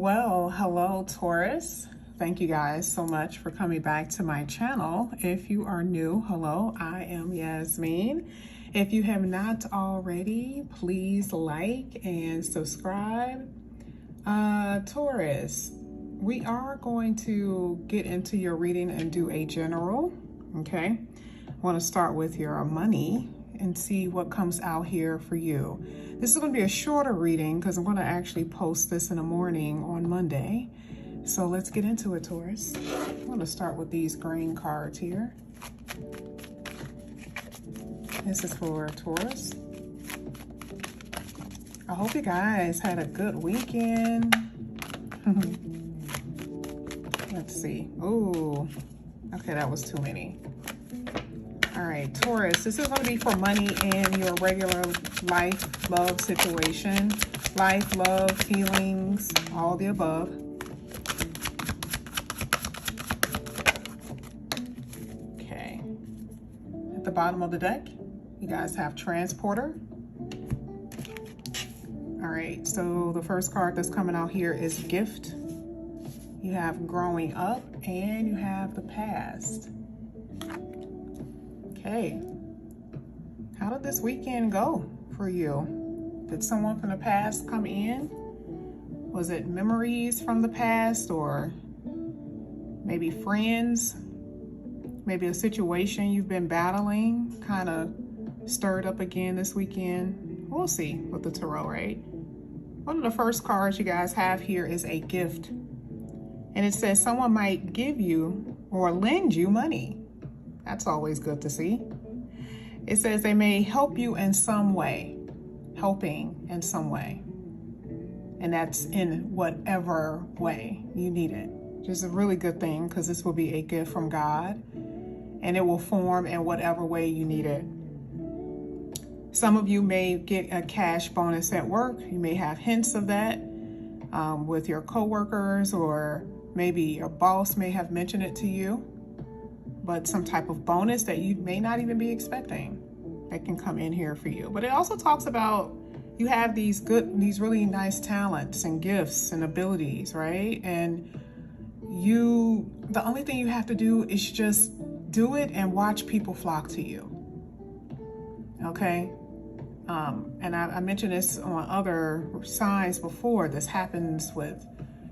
Well, hello Taurus. Thank you guys so much for coming back to my channel. If you are new, hello, I am Yasmin. If you have not already, please like and subscribe. Taurus, we are going to get into your reading and do a general, okay? I want to start with your money and see what comes out here for you. This is going to be a shorter reading because I'm going to actually post this in the morning on Monday. So let's get into it, Taurus. I'm going to start with these green cards here. This is for Taurus. I hope you guys had a good weekend. Let's see. Ooh, okay, that was too many. All right, Taurus, this is going to be for money in your regular life, love situation. Life, love, feelings, all the above. Okay. At the bottom of the deck, you guys have Transporter. All right, so the first card that's coming out here is Gift. You have Growing Up, and you have the Past. Okay, how did this weekend go for you? Did someone from the past come in? Was it memories from the past, or maybe friends? Maybe a situation you've been battling kind of stirred up again this weekend? We'll see with the tarot, right? One of the first cards you guys have here is a gift. And it says someone might give you or lend you money. That's always good to see. It says they may help you in some way, helping in some way. And that's in whatever way you need it. Just a really good thing, because this will be a gift from God and it will form in whatever way you need it. Some of you may get a cash bonus at work. You may have hints of that with your coworkers, or maybe your boss may have mentioned it to you. But some type of bonus that you may not even be expecting that can come in here for you. But it also talks about you have these really nice talents and gifts and abilities, right? And the only thing you have to do is just do it and watch people flock to you. Okay? And I mentioned this on other signs before. This happens with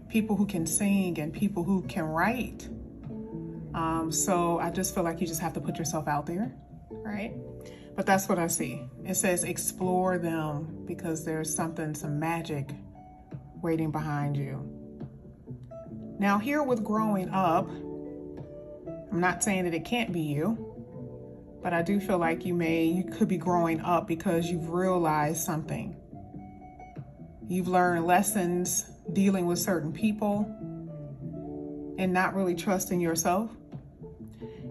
people who can sing and people who can write. So I just feel like you just have to put yourself out there, right? But that's what I see. It says explore them, because there's some magic waiting behind you. Now here with Growing Up, I'm not saying that it can't be you, but I do feel like you could be growing up because you've realized something. You've learned lessons dealing with certain people and not really trusting yourself.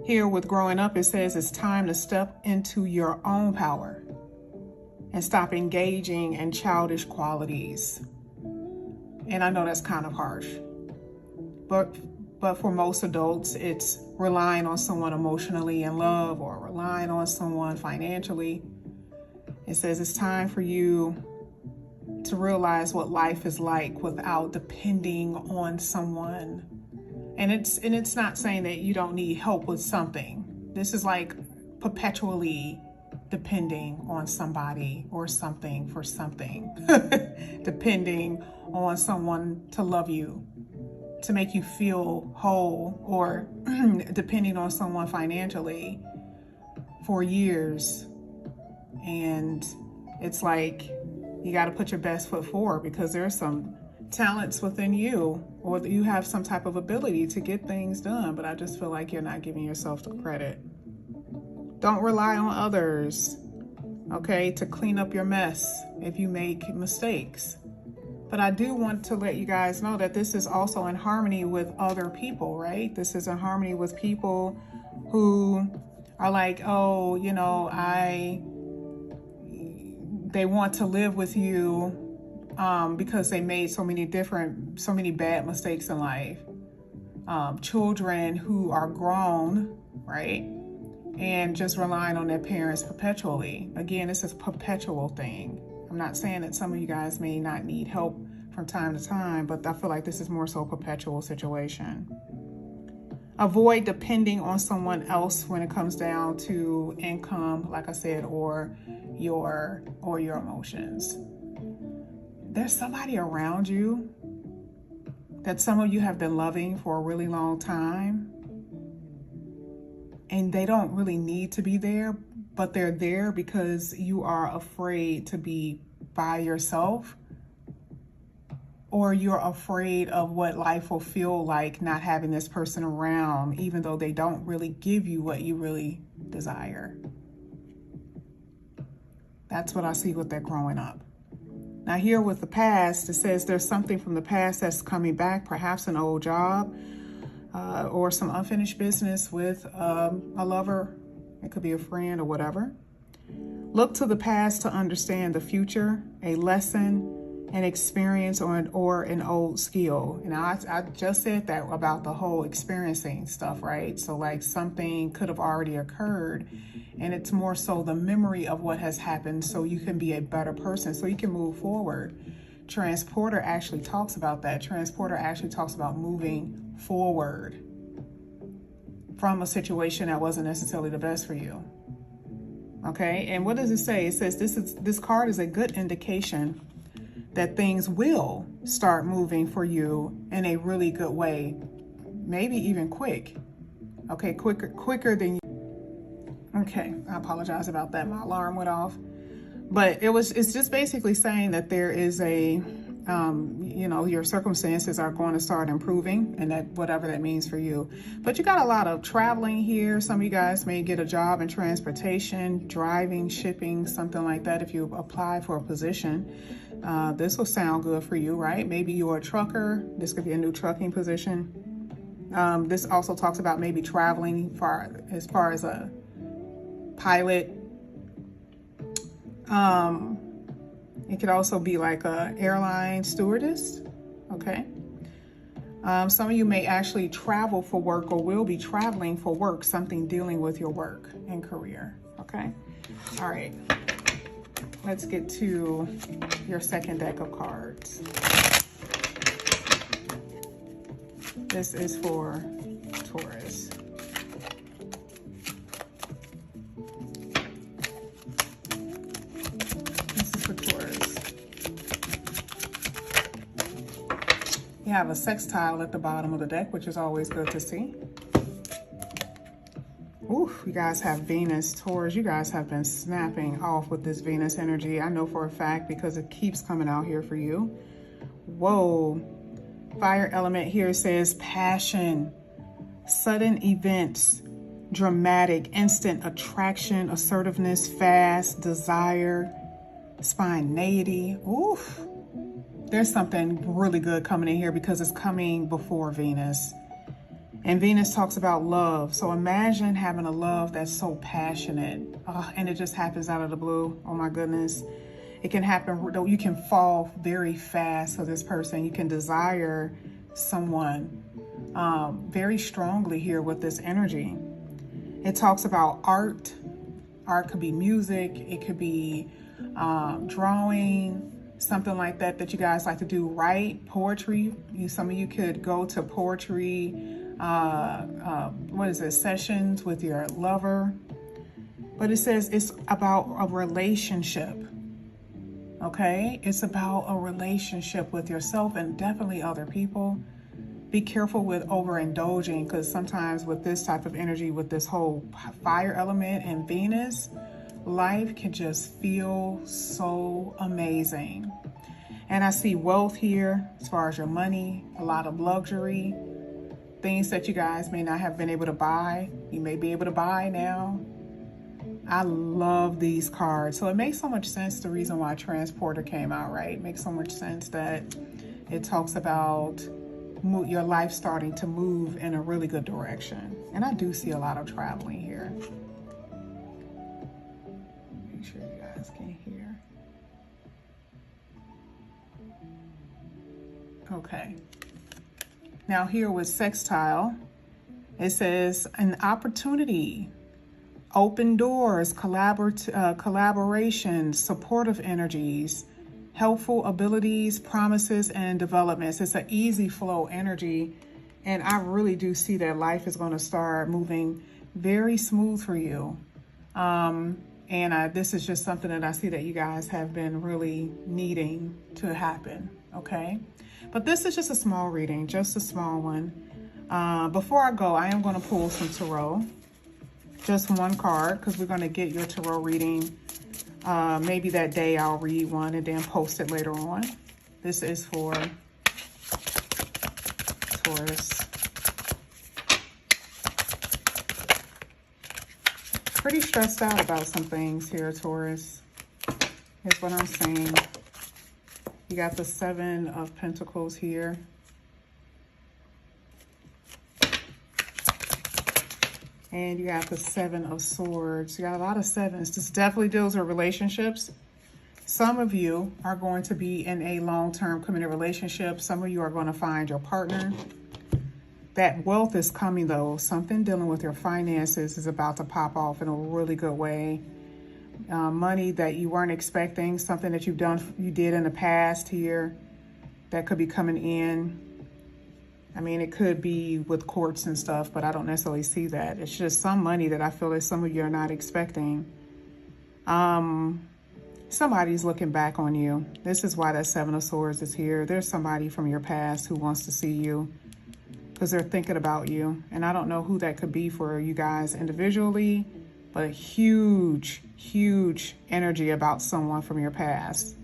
Here with Growing Up, it says it's time to step into your own power and stop engaging in childish qualities. And I know that's kind of harsh, but for most adults, it's relying on someone emotionally in love or relying on someone financially. It says it's time for you to realize what life is like without depending on someone. And it's not saying that you don't need help with something. This is like perpetually depending on somebody or something for something. Depending on someone to love you, to make you feel whole, or depending on someone financially for years. And it's like you got to put your best foot forward, because there's some talents within you, or that you have some type of ability to get things done, but I just feel like you're not giving yourself the credit. Don't rely on others, okay, to clean up your mess if you make mistakes. But I do want to let you guys know that this is also in harmony with other people, right? This is in harmony with people who are like, oh, you know, they want to live with you because they made so many bad mistakes in life. Children who are grown, right? And just relying on their parents perpetually. Again, this is a perpetual thing. I'm not saying that some of you guys may not need help from time to time, but I feel like this is more so a perpetual situation. Avoid depending on someone else when it comes down to income, like I said, or your emotions. There's somebody around you that some of you have been loving for a really long time, and they don't really need to be there, but they're there because you are afraid to be by yourself, or you're afraid of what life will feel like not having this person around, even though they don't really give you what you really desire. That's what I see with that growing up. Now here with the past, it says there's something from the past that's coming back, perhaps an old job, or some unfinished business with a lover. It could be a friend or whatever. Look to the past to understand the future, a lesson, an experience, or an old skill. And I just said that about the whole experiencing stuff, right? So like something could have already occurred, and it's more so the memory of what has happened so you can be a better person, so you can move forward. Transporter actually talks about that. Transporter actually talks about moving forward from a situation that wasn't necessarily the best for you. Okay, and what does it say? It says this card is a good indication that things will start moving for you in a really good way, maybe even quick. Okay, quicker than you. Okay, I apologize about that. My alarm went off, but it's just basically saying that there is a your circumstances are going to start improving, and that whatever that means for you. But you got a lot of traveling here. Some of you guys may get a job in transportation, driving, shipping, something like that. If you apply for a position, this will sound good for you, right? Maybe you're a trucker. This could be a new trucking position. This also talks about maybe traveling as far as a pilot. It could also be like a airline stewardess, okay? Some of you may actually travel for work, or will be traveling for work, something dealing with your work and career, okay? All right, let's get to your second deck of cards. This is for Taurus. You have a sextile at the bottom of the deck, which is always good to see. Ooh, you guys have Venus, Taurus. You guys have been snapping off with this Venus energy. I know for a fact because it keeps coming out here for you. Whoa. Fire element here says passion, sudden events, dramatic, instant attraction, assertiveness, fast, desire, spontaneity. Oof. There's something really good coming in here because it's coming before Venus. And Venus talks about love. So imagine having a love that's so passionate, and it just happens out of the blue. Oh my goodness. It can happen. You can fall very fast for this person. You can desire someone very strongly here with this energy. It talks about art. Art could be music. It could be drawing, something like that you guys like to do, right? Poetry. Some of you could go to poetry, sessions with your lover. But it says it's about a relationship, okay? It's about a relationship with yourself and definitely other people. Be careful with overindulging, because sometimes with this type of energy, with this whole fire element and Venus, life can just feel so amazing. And I see wealth here as far as your money, a lot of luxury, things that you guys may not have been able to buy. You may be able to buy now. I love these cards. So it makes so much sense, the reason why Transporter came out, right? It makes so much sense that it talks about your life starting to move in a really good direction. And I do see a lot of traveling here. Make sure you guys can hear. Okay. Now here with sextile, it says an opportunity, open doors, collaboration, supportive energies, helpful abilities, promises, and developments. It's an easy flow energy. And I really do see that life is going to start moving very smooth for you. This is just something that I see that you guys have been really needing to happen, okay? But this is just a small reading, just a small one. Before I go, I am going to pull some tarot. Just one card, because we're going to get your tarot reading. Maybe that day I'll read one and then post it later on. This is for Taurus. Pretty stressed out about some things here, Taurus, is what I'm saying. You got the 7 of Pentacles here. And you got the 7 of Swords. You got a lot of 7s. This definitely deals with relationships. Some of you are going to be in a long-term committed relationship. Some of you are going to find your partner. That wealth is coming, though. Something dealing with your finances is about to pop off in a really good way. Money that you weren't expecting, something that you did in the past here that could be coming in. I mean, it could be with courts and stuff, but I don't necessarily see that. It's just some money that I feel that some of you are not expecting. Somebody's looking back on you. This is why that 7 of Swords is here. There's somebody from your past who wants to see you because they're thinking about you. And I don't know who that could be for you guys individually, but a huge, huge energy about someone from your past.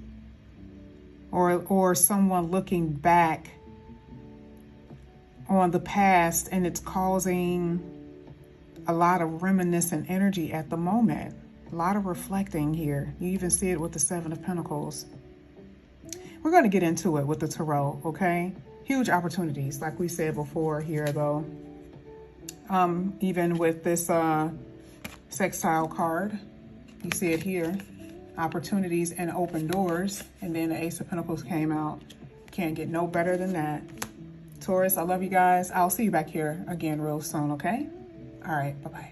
Or someone looking back on the past, and it's causing a lot of reminiscent energy at the moment. A lot of reflecting here. You even see it with the 7 of Pentacles. We're going to get into it with the Tarot, okay? Huge opportunities, like we said before here, though. Even with this sextile card, you see it here. Opportunities and open doors. And then the Ace of Pentacles came out. Can't get no better than that. Taurus, I love you guys. I'll see you back here again real soon, okay? All right, bye-bye.